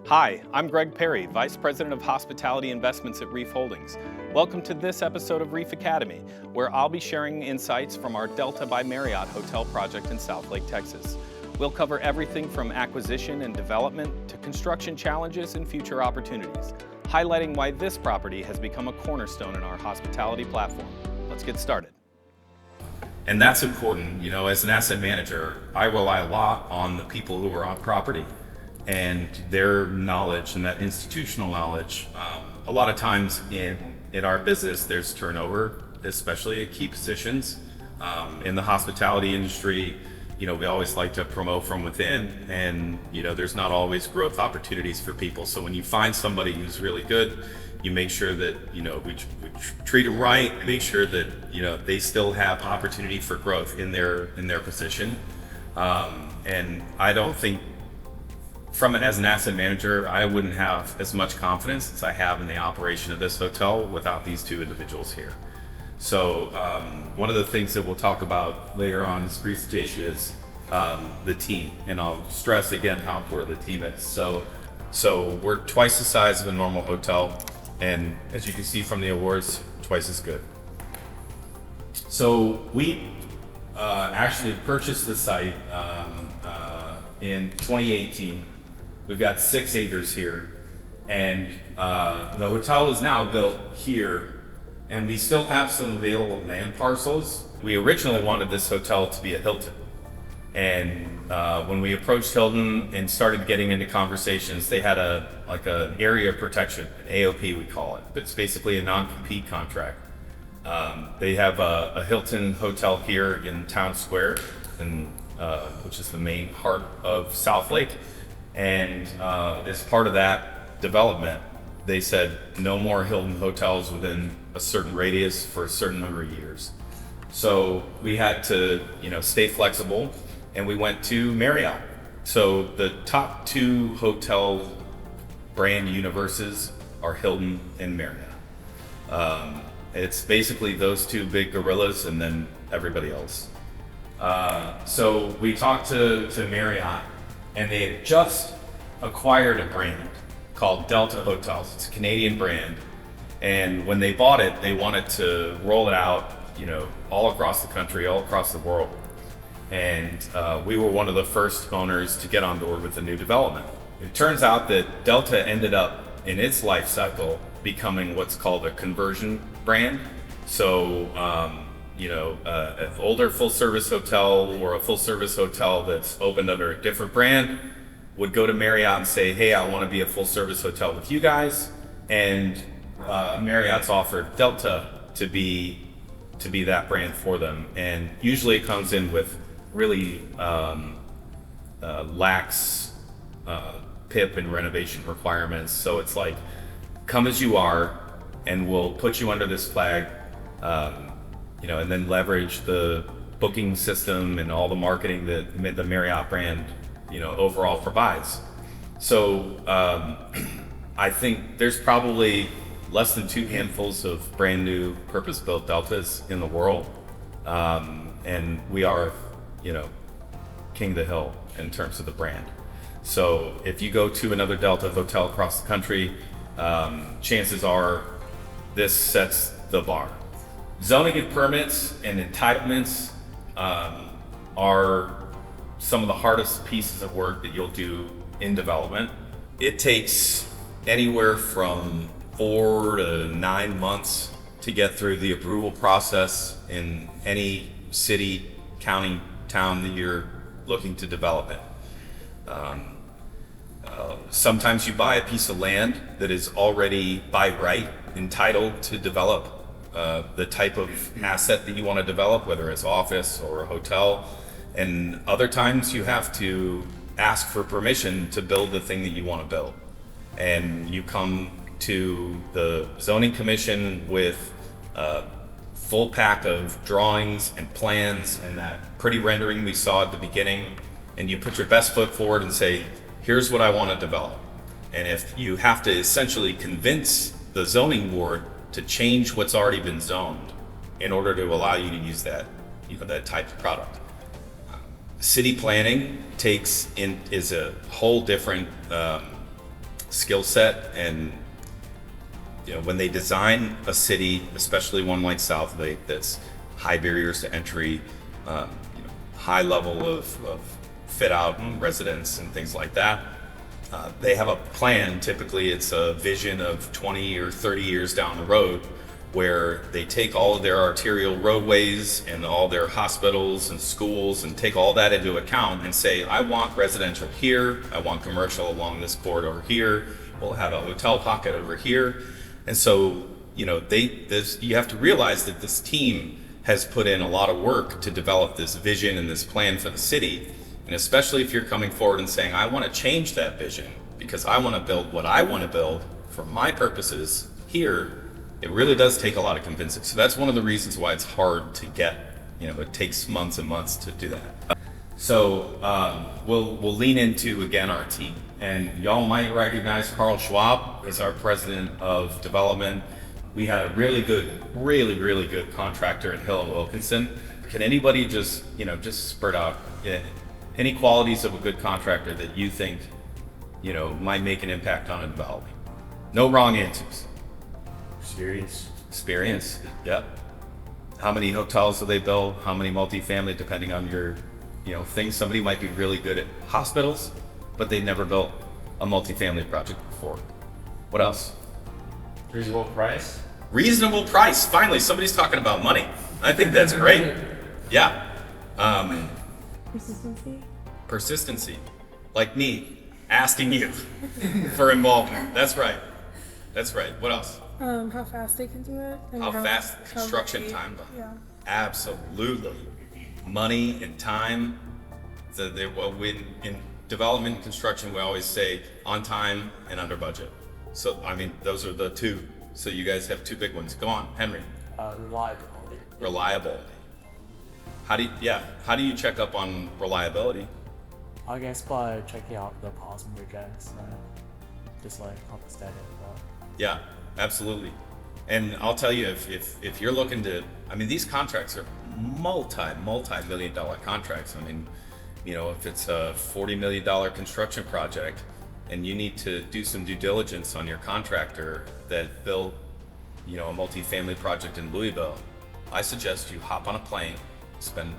Hi, I'm Greg Perry, Vice President of Hospitality Investments at RREAF Holdings. Welcome to this episode of RREAF Academy, where I'll be sharing insights from our Delta by Marriott hotel project in Southlake, Texas. We'll cover everything from acquisition and development to construction challenges and future opportunities, highlighting why this property has become a cornerstone in our hospitality platform. Let's get started. And that's important. You know, as an asset manager, I rely a lot on the people who are on property and their knowledge and that institutional knowledge. A lot of times in our business, there's turnover, especially at key positions. In the hospitality industry, you know, we always like to promote from within, and you know, there's not always growth opportunities for people. So when you find somebody who's really good, you make sure that, you know, we treat them right, make sure that, you know, they still have opportunity for growth in their position. And I don't think, as an asset manager, I wouldn't have as much confidence as I have in the operation of this hotel without these two individuals here. So one of the things that we'll talk about later on in this presentation is the team, and I'll stress again how important the team is. So we're twice the size of a normal hotel, and as you can see from the awards, twice as good. So we actually purchased the site in 2018. We've got 6 acres here, and the hotel is now built here, and we still have some available land parcels. We originally wanted this hotel to be a Hilton, and when we approached Hilton and started getting into conversations, they had an area of protection, an AOP we call it. It's basically a non-compete contract. They have a Hilton hotel here in Town Square, which is the main heart of Southlake. And as part of that development, they said no more Hilton hotels within a certain radius for a certain number of years. So we had to, you know, stay flexible, and we went to Marriott. So the top 2 hotel brand universes are Hilton and Marriott. It's basically those 2 big gorillas and then everybody else. So we talked to Marriott, and they had just acquired a brand called Delta Hotels. It's a Canadian brand. And when they bought it, they wanted to roll it out, you know, all across the country, all across the world. And we were one of the first owners to get on board with the new development. It turns out that Delta ended up in its life cycle becoming what's called a conversion brand. So, an older full-service hotel or a full-service hotel that's opened under a different brand would go to Marriott and say, hey, I want to be a full-service hotel with you guys. And Marriott's offered Delta to be that brand for them. And usually it comes in with really lax PIP and renovation requirements. So it's like, come as you are, and we'll put you under this flag, and then leverage the booking system and all the marketing that the Marriott brand, overall provides. So I think there's probably less than 2 handfuls of brand new purpose-built Deltas in the world. And we are, king of the hill in terms of the brand. So if you go to another Delta hotel across the country, chances are this sets the bar. Zoning and permits and entitlements are some of the hardest pieces of work that you'll do in development. It takes anywhere from 4 to 9 months to get through the approval process in any city, county, town that you're looking to develop in. Sometimes you buy a piece of land that is already by right entitled to develop the type of asset that you want to develop, whether it's office or a hotel. And other times you have to ask for permission to build the thing that you want to build. And you come to the zoning commission with a full pack of drawings and plans and that pretty rendering we saw at the beginning, and you put your best foot forward and say, here's what I want to develop. And if you have to essentially convince the zoning board to change what's already been zoned in order to allow you to use that, that type of product. City planning is a whole different skill set, and when they design a city, especially one like Southlake that's high barriers to entry, high level of fit out and residence and things like that, they have a plan. Typically it's a vision of 20 or 30 years down the road, where they take all of their arterial roadways and all their hospitals and schools and take all that into account and say, I want residential here, I want commercial along this corridor here, we'll have a hotel pocket over here. And so, you have to realize that this team has put in a lot of work to develop this vision and this plan for the city. And especially if you're coming forward and saying, I want to change that vision because I want to build what I want to build for my purposes here, it really does take a lot of convincing. So that's one of the reasons why it's hard to get. It takes months and months to do that. So we'll lean into, again, our team. And y'all might recognize Carl Schwab as our president of development. We had a really good contractor in Hill Wilkinson. Can anybody just spurt out any qualities of a good contractor that you think, might make an impact on a development? No wrong answers. Experience, yep. How many hotels do they build? How many multifamily, depending on your, things. Somebody might be really good at hospitals, but they never built a multifamily project before. What else? Reasonable price. Reasonable price. Finally, somebody's talking about money. I think that's great. Yeah. Persistency. Like me asking you for involvement. That's right. What else? How fast they can do it. And how fast construction time. Yeah. Absolutely. Money and time. In development and construction, we always say on time and under budget. So, those are the two. So you guys have two big ones. Go on, Henry. Reliability. How do you check up on reliability? I guess by checking out the past projects and just understanding that. Yeah, absolutely. And I'll tell you, if you're looking to, these contracts are multi-million dollar contracts. If it's a $40 million construction project and you need to do some due diligence on your contractor that built, a multifamily project in Louisville, I suggest you hop on a plane, spend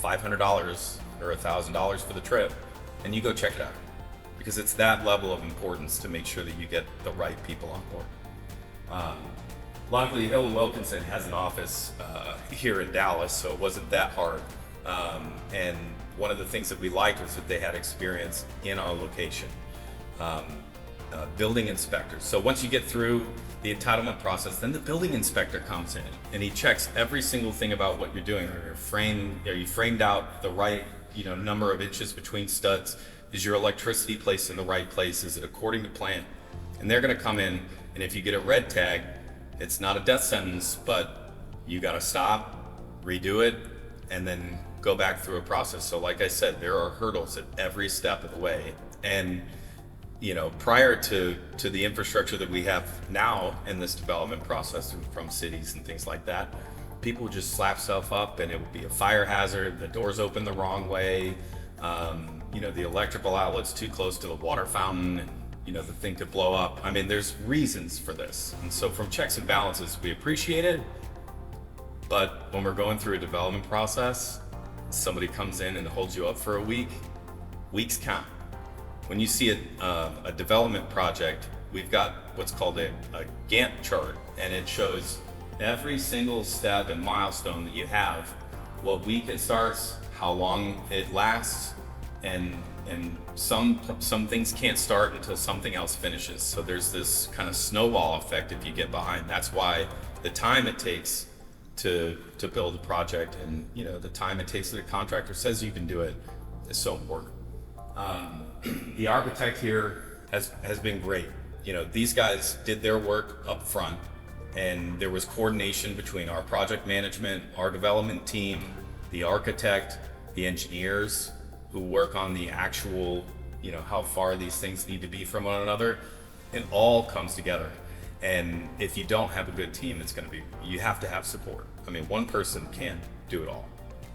$500 or $1,000 for the trip, and you go check it out. Because it's that level of importance to make sure that you get the right people on board. Luckily, Hill Wilkinson has an office here in Dallas, so it wasn't that hard. And one of the things that we liked was that they had experience in our location. Building inspectors. So once you get through the entitlement process, then the building inspector comes in and he checks every single thing about what you're doing. Are you framed out the right, number of inches between studs? Is your electricity placed in the right place? Is it according to plan? And they're going to come in, and if you get a red tag, it's not a death sentence, but you got to stop, redo it, and then go back through a process. So like I said, there are hurdles at every step of the way. And prior to the infrastructure that we have now in this development process from cities and things like that, people would just slap stuff up and it would be a fire hazard, the doors open the wrong way, the electrical outlet's too close to the water fountain, and the thing could blow up. There's reasons for this. And so from checks and balances, we appreciate it, but when we're going through a development process, somebody comes in and holds you up for a week, weeks count. When you see a development project, we've got what's called a Gantt chart, and it shows every single step and milestone that you have, what week it starts, how long it lasts, and some things can't start until something else finishes. So there's this kind of snowball effect if you get behind. That's why the time it takes to build a project and the time it takes that a contractor says you can do it is so important. The architect here has been great. These guys did their work up front, and there was coordination between our project management, our development team, the architect, the engineers who work on the actual, how far these things need to be from one another. It all comes together. And if you don't have a good team, you have to have support. One person can't do it all.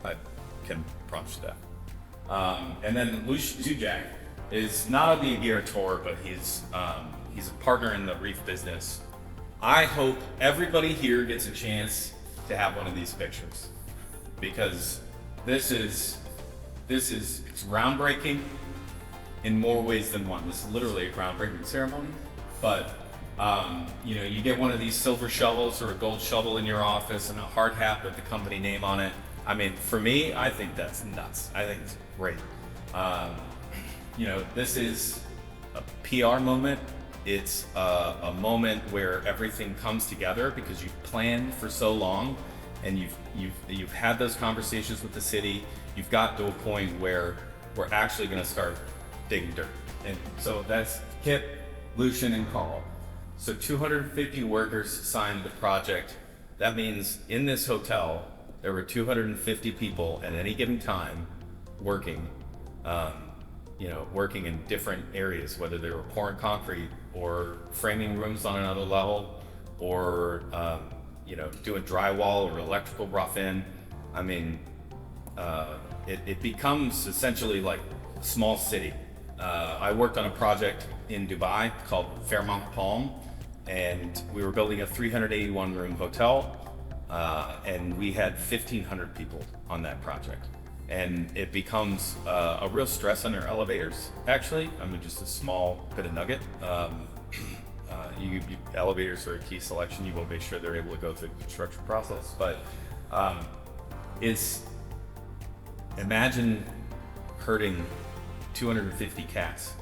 I can promise you that. And then Lush Zujak, is not only a guarantor, but he's a partner in the RREAF business. I hope everybody here gets a chance to have one of these pictures, because this is it's groundbreaking in more ways than one. This is literally a groundbreaking ceremony, but you know, you get one of these silver shovels or a gold shovel in your office and a hard hat with the company name on it. I mean, for me, I think that's nuts. I think it's great. You know, this is a PR moment. It's a moment where everything comes together because you've planned for so long, and you've had those conversations with the city. You've got to a point where we're actually going to start digging dirt. And so that's Kip, Lucian, and Carl. So 250 workers signed the project. That means in this hotel, there were 250 people at any given time working, you know, working in different areas, whether they were pouring concrete or framing rooms on another level, or you know, doing drywall or electrical rough-in. I mean, it becomes essentially like a small city. I worked on a project in Dubai called Fairmont Palm, and we were building a 381 room hotel, and we had 1,500 people on that project. And it becomes a real stress on our elevators, actually. I mean, just a small bit of nugget. Elevators are a key selection. You will make sure they're able to go through the construction process. But imagine herding 250 cats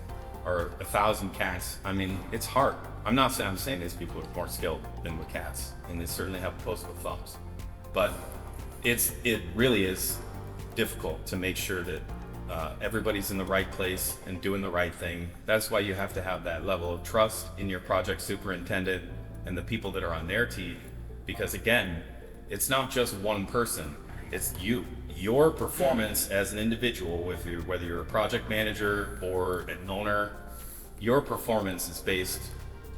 or 1,000 cats. I mean, it's hard. I'm saying these people are more skilled than with cats, and they certainly have opposable thumbs. But it really is difficult to make sure that everybody's in the right place and doing the right thing. That's why you have to have that level of trust in your project superintendent and the people that are on their team, because again, it's not just one person, it's you. Your performance as an individual, whether you're a project manager or an owner, your performance is based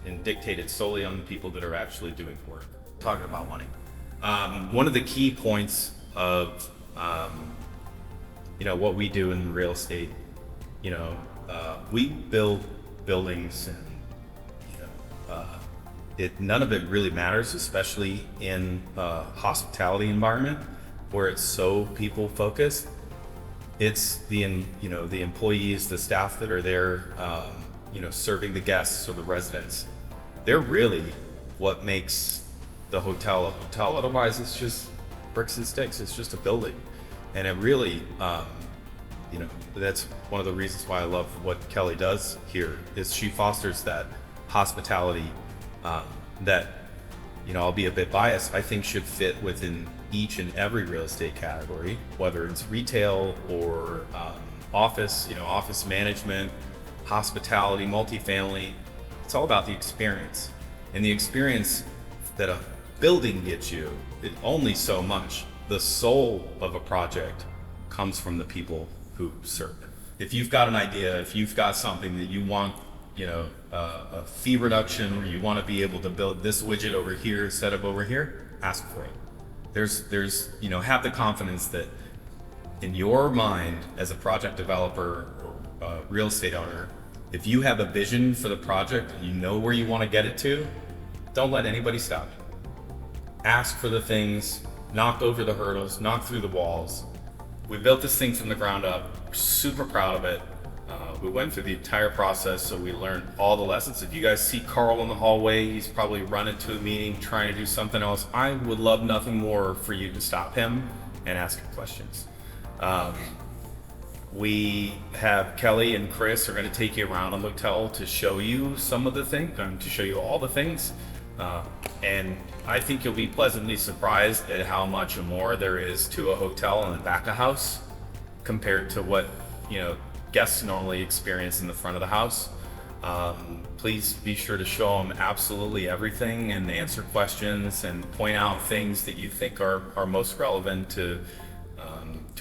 and dictated solely on the people that are actually doing work. Talking about money. One of the key points of you know, what we do in real estate, you know, we build buildings, and you know, none of it really matters, especially in a hospitality environment where it's so people focused. It's the employees, the staff that are there, you know, serving the guests or the residents. They're really what makes the hotel a hotel. Otherwise, it's just bricks and sticks. It's just a building. And it really, you know, that's one of the reasons why I love what Kelly does here, is she fosters that hospitality that, you know, I'll be a bit biased, I think should fit within each and every real estate category, whether it's retail or office, you know, office management, hospitality, multifamily. It's all about the experience. And the experience that a building gets you, it only so much. The soul of a project comes from the people who serve it. If you've got an idea, if you've got something that you want, you know, a fee reduction, or you want to be able to build this widget over here instead of over here, ask for it. There's, you know, have the confidence that in your mind as a project developer or real estate owner, if you have a vision for the project, you know where you want to get it to, don't let anybody stop you. Ask for the things, knock over the hurdles, knock through the walls. We built this thing from the ground up. We're super proud of it. We went through the entire process, so we learned all the lessons. If you guys see Carl in the hallway, he's probably running to a meeting, trying to do something else. I would love nothing more for you to stop him and ask him questions. We have Kelly and Chris are going to take you around the hotel to show you some of the things, to show you all the things. And I think you'll be pleasantly surprised at how much more there is to a hotel in the back of house compared to what, you know, guests normally experience in the front of the house. Please be sure to show them absolutely everything and answer questions and point out things that you think are most relevant to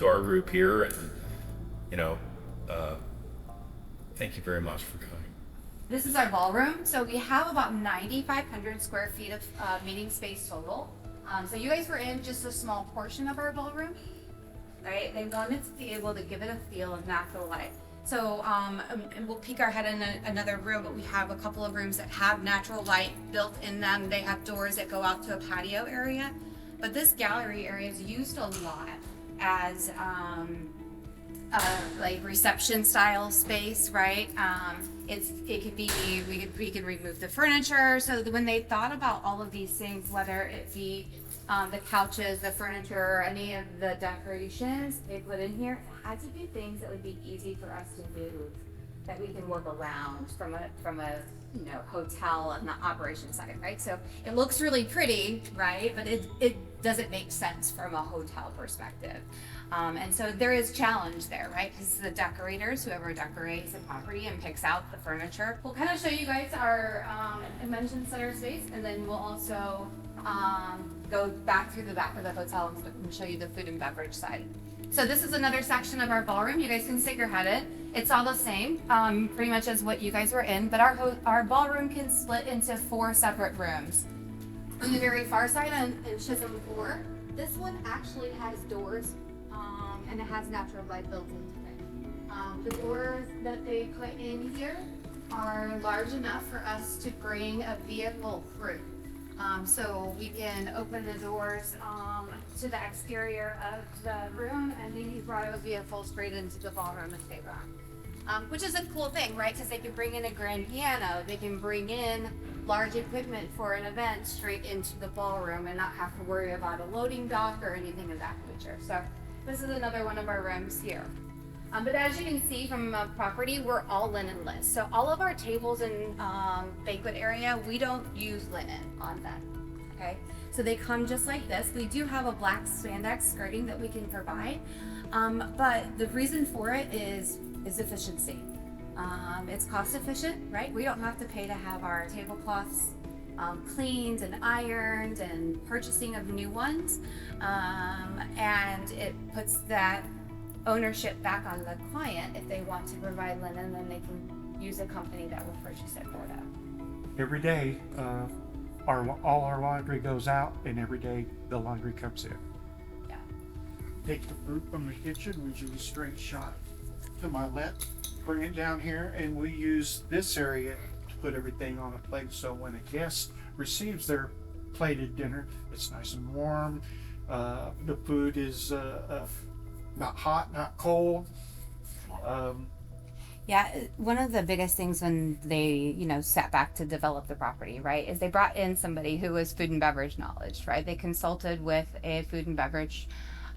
our group here. And, you know, thank you very much for coming. This is our ballroom. So we have about 9,500 square feet of meeting space total. So you guys were in just a small portion of our ballroom, right? They wanted to be able to give it a feel of natural light. So and we'll peek our head in another room, but we have a couple of rooms that have natural light built in them. They have doors that go out to a patio area. But this gallery area is used a lot as like reception style space, right? It could be, we could remove the furniture. So when they thought about all of these things, whether it be the couches, the furniture, or any of the decorations they put in here, it had to be things that would be easy for us to move, that we can work around from a hotel and the operation side, right? So it looks really pretty, right? But it doesn't make sense from a hotel perspective. And so there is challenge there, right? Because the decorators, whoever decorates the property and picks out the furniture, we'll kind of show you guys our convention center space, and then we'll also go back through the back of the hotel and show you the food and beverage side. So this is another section of our ballroom. You guys can stick your head in. It's all the same, pretty much as what you guys were in, but our ballroom can split into 4 separate rooms. On the very far side on Chisholm 4, this one actually has doors, and it has natural light built into it. The doors that they put in here are large enough for us to bring a vehicle through. So we can open the doors to the exterior of the room, and then you brought a vehicle straight into the ballroom if they want. Which is a cool thing, right? Because they can bring in a grand piano, they can bring in large equipment for an event straight into the ballroom and not have to worry about a loading dock or anything of that nature. So this is another one of our rooms here. But as you can see from a property, we're all linenless. So all of our tables and banquet area, we don't use linen on them, okay? So they come just like this. We do have a black spandex skirting that we can provide, but the reason for it is efficiency. It's cost efficient, right? We don't have to pay to have our tablecloths cleaned and ironed and purchasing of new ones, and it puts that ownership back on the client. If they want to provide linen, then they can use a company that will purchase it for them. Every day, all our laundry goes out, and every day the laundry comes in. Yeah. Take the food from the kitchen, we do a straight shot to my left, bring it down here, and we use this area to put everything on a plate. So when a guest receives their plated dinner, it's nice and warm. The food is not hot, not cold. Yeah, one of the biggest things when they, sat back to develop the property, right, is they brought in somebody who was food and beverage knowledge, right? They consulted with a food and beverage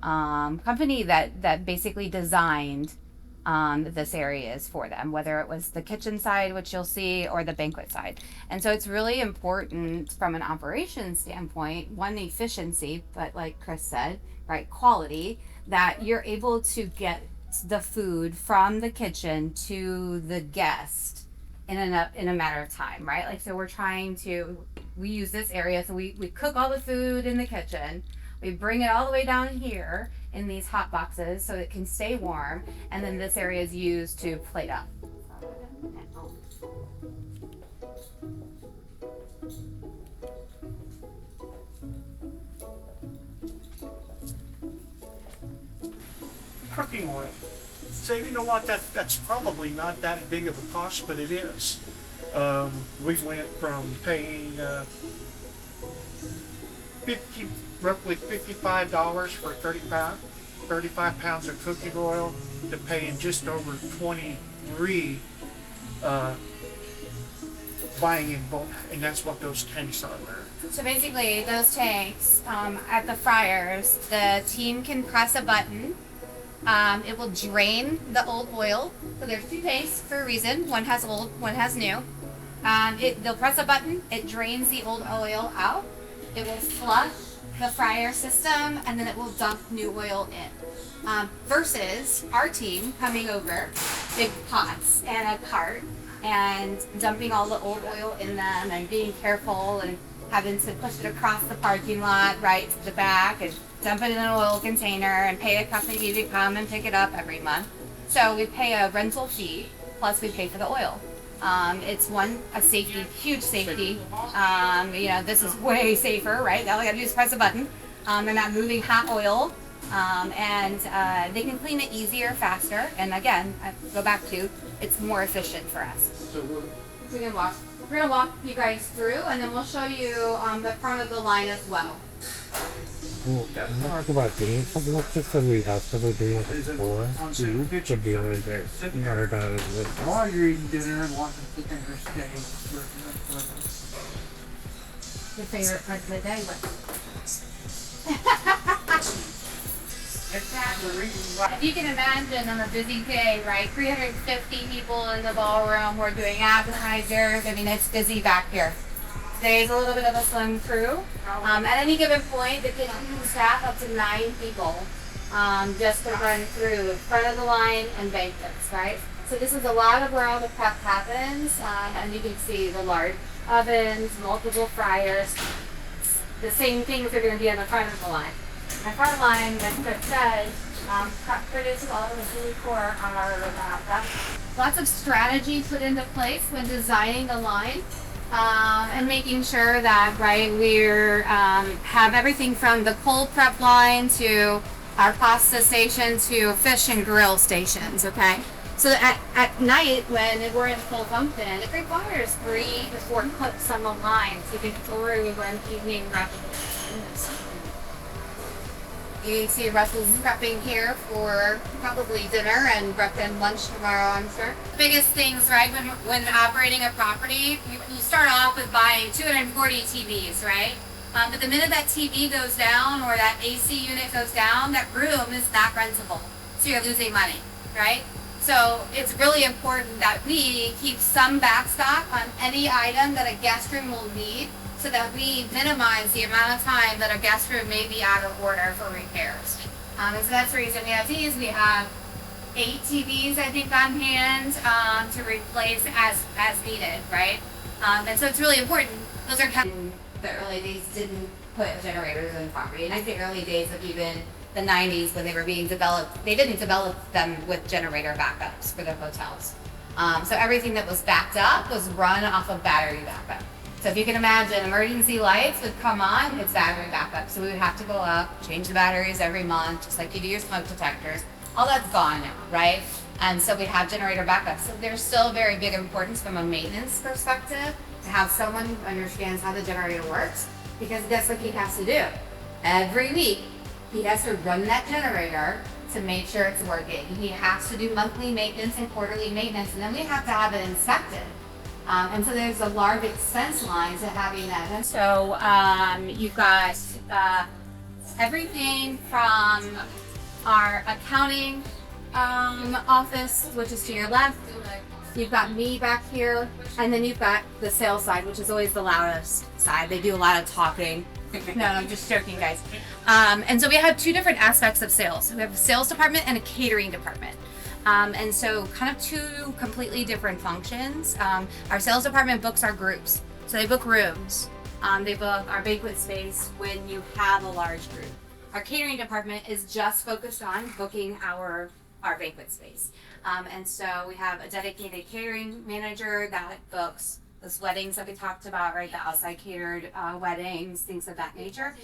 company that basically designed this areas for them, whether it was the kitchen side, which you'll see, or the banquet side. And so it's really important from an operations standpoint, one, efficiency, but like Chris said, right, quality, that you're able to get the food from the kitchen to the guest in a matter of time, right? Like, so we use this area, so we cook all the food in the kitchen, we bring it all the way down here in these hot boxes so it can stay warm, and then this area is used to plate up. Cooking oil. So you know what, that's probably not that big of a cost, but it is. We went from paying roughly $55 for 35 pounds of cooking oil to paying just over 23 buying in bulk, and that's what those tanks are there. So basically, those tanks at the fryers, the team can press a button. It will drain the old oil. So there's 2 tanks for a reason. One has old, one has new. They'll press a button. It drains the old oil out. It will flush the fryer system, and then it will dump new oil in. Versus our team coming over, big pots and a cart, and dumping all the old oil in them, and being careful and having to push it across the parking lot right to the back and dump it in an oil container and pay a company to come and pick it up every month. So we pay a rental fee, plus we pay for the oil. It's a safety, huge safety. This is way safer, right? All you gotta do is press a button. They're not moving hot oil They can clean it easier, faster, and again, I go back to, it's more efficient for us. So We're gonna walk you guys through, and then we'll show you the front of the line as well. Well, talk about days. Let's just say we have several days before. We could be like there. Not about it. while you're eating dinner and watching the dinner stay. Your favorite part of the day, what? If you can imagine on a busy day, right, 350 people in the ballroom, we're doing appetizers, I mean, it's busy back here. Today's a little bit of a slim crew. At any given point, the kitchen can staff up to 9 people just to run through front of the line and banquets, right? So this is a lot of where all the prep happens, and you can see the large ovens, multiple fryers. The same things are going to be on the front of the line. My front line, as Chris said, produces all of the food for our lots of strategy put into place when designing the line, and making sure that we're have everything from the cold prep line to our pasta station to fish and grill stations. Okay, so at night when we're in full function, it requires 3 to 4 cooks on the line to get through an evening rush. You can see Russell's prepping here for probably dinner and lunch tomorrow, I'm sure. Biggest things, right, when operating a property, you start off with buying 240 TVs, right? But the minute that TV goes down or that AC unit goes down, that room is not rentable. So you're losing money, right? So it's really important that we keep some backstock on any item that a guest room will need, so that we minimize the amount of time that a guest room may be out of order for repairs. And so that's the reason we have these. We have 8 TVs, I think, on hand to replace as needed, right? And so it's really important. Those are the early days didn't put generators in the property. And I think early days of even the 90s when they were being developed, they didn't develop them with generator backups for the hotels. So everything that was backed up was run off of battery backup. So if you can imagine, emergency lights would come on, it's battery backup. So we would have to go up, change the batteries every month, just like you do your smoke detectors. All that's gone now, right? And so we have generator backup. So there's still very big importance from a maintenance perspective to have someone who understands how the generator works, because that's what he has to do. Every week, he has to run that generator to make sure it's working. He has to do monthly maintenance and quarterly maintenance, and then we have to have it inspected. And so there's a large expense line to having that. And so you've got everything from our accounting office, which is to your left. You've got me back here, and then you've got the sales side, which is always the loudest side. They do a lot of talking. No, I'm just joking, guys. And so we have 2 different aspects of sales. We have a sales department and a catering department. And so kind of 2 completely different functions. Our sales department books our groups. So they book rooms. They book our banquet space when you have a large group. Our catering department is just focused on booking our banquet space. And so we have a dedicated catering manager that books those weddings that we talked about, right? The outside catered weddings, things of that nature.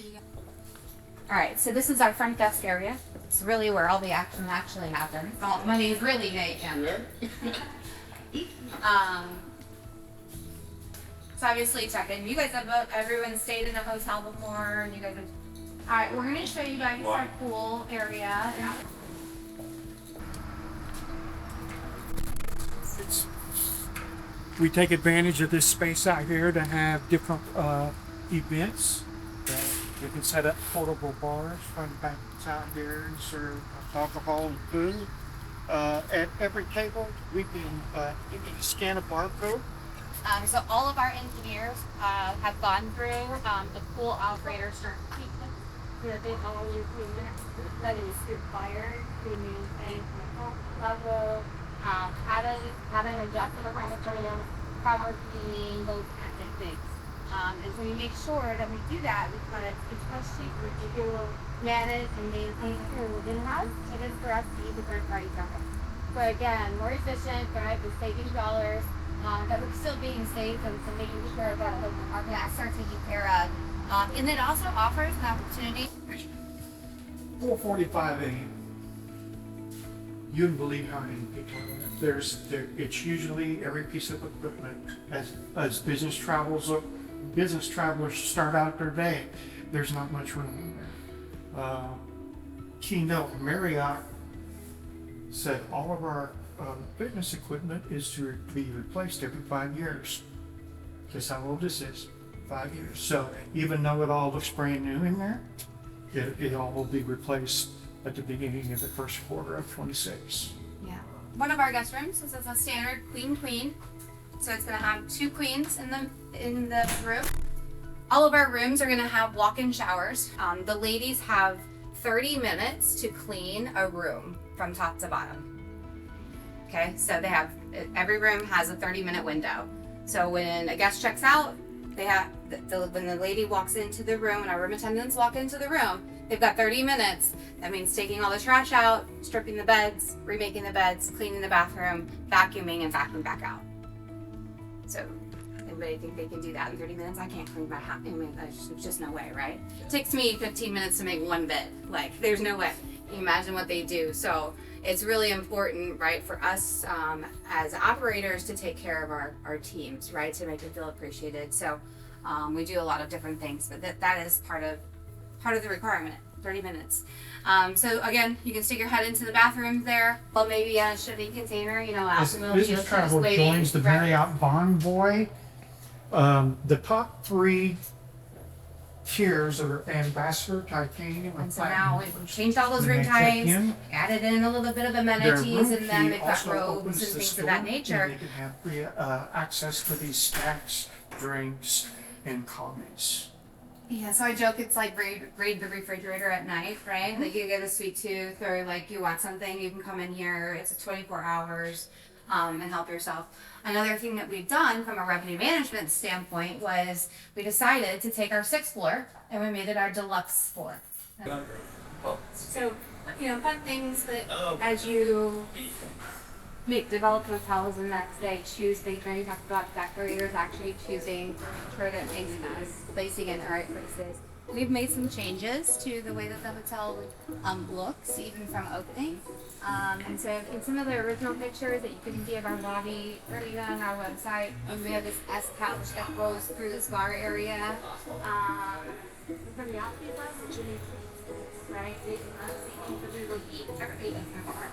All right, so this is our front desk area. It's really where all the action actually happens. All the money is really made. So obviously check in. You guys have everyone stayed in a hotel before, and you guys have. All right, we're gonna show you guys our pool area. We take advantage of this space out here to have different events. We can set up portable bars, run banquets out here, and serve alcohol and food. At every table, we can scan a barcode. So all of our engineers have gone through the pool operator certification. They all use that is required to maintain level, how to adjust the material, proper cleaning, those kinds of things. And so we make sure that we do that because, especially if you manage and maintain food in-house, it is for us to use a third-party company. So again, more efficient, right? We're saving dollars, but we're still being safe, and so making sure that our guests are taken care of. And it also offers an opportunity. 4:45 a.m. You wouldn't believe how many people are there. It's usually every piece of equipment as business travelers start out their day. There's not much room in there. Keynote Marriott said all of our fitness equipment is to be replaced every 5 years. Guess how old this is? 5 years. So even though it all looks brand new in there, it all will be replaced at the beginning of the first quarter of 26. Yeah. One of our guest rooms is a standard queen. So it's gonna have 2 queens in the room. All of our rooms are gonna have walk-in showers. The ladies have 30 minutes to clean a room from top to bottom. Okay, so every room has a 30-minute window. So when a guest checks out, when the lady walks into the room and our room attendants walk into the room, they've got 30 minutes. That means taking all the trash out, stripping the beds, remaking the beds, cleaning the bathroom, vacuuming, and vacuuming back out. So anybody think they can do that in 30 minutes? I can't clean my house. I mean, there's just no way, right? It takes me 15 minutes to make one bed. Like, there's no way. You imagine what they do. So it's really important, right, for us as operators to take care of our teams, right, to make them feel appreciated. So we do a lot of different things, but that is part of the requirement. 30 minutes. So again, you can stick your head into the bathroom there, but maybe a shipping container, As business travel joins the Marriott Bonvoy, the top 3 tiers are ambassador, titanium, And so now we've changed all those When room they check types, in, added in a little bit of their amenities, room and then key we've got also robes opens and the things store, of that and nature. they can have free access to these snacks, drinks, and coffees. Yeah, so I joke it's like raid the refrigerator at night, right? Like you get a sweet tooth or like you want something, you can come in here. It's 24 hours and help yourself. Another thing that we've done from a revenue management standpoint was we decided to take our 6th floor and we made it our deluxe floor. So, fun things that as you develop hotels and next day choose things. You talked about decorators actually choosing certain things and placing in the right places. We've made some changes to the way that the hotel looks, even from opening. And so in some of the original pictures that you can see of our lobby, or even on our website, we have this S couch that rolls through this bar area. From the outside level, right? We will eat everything in the bar.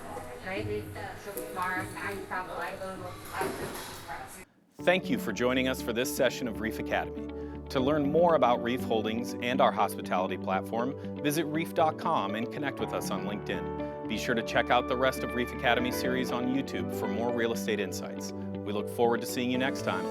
Thank you for joining us for this session of RREAF Academy. To learn more about RREAF Holdings and our hospitality platform, visit RREAF.com and connect with us on LinkedIn. Be sure to check out the rest of RREAF Academy series on YouTube for more real estate insights. We look forward to seeing you next time.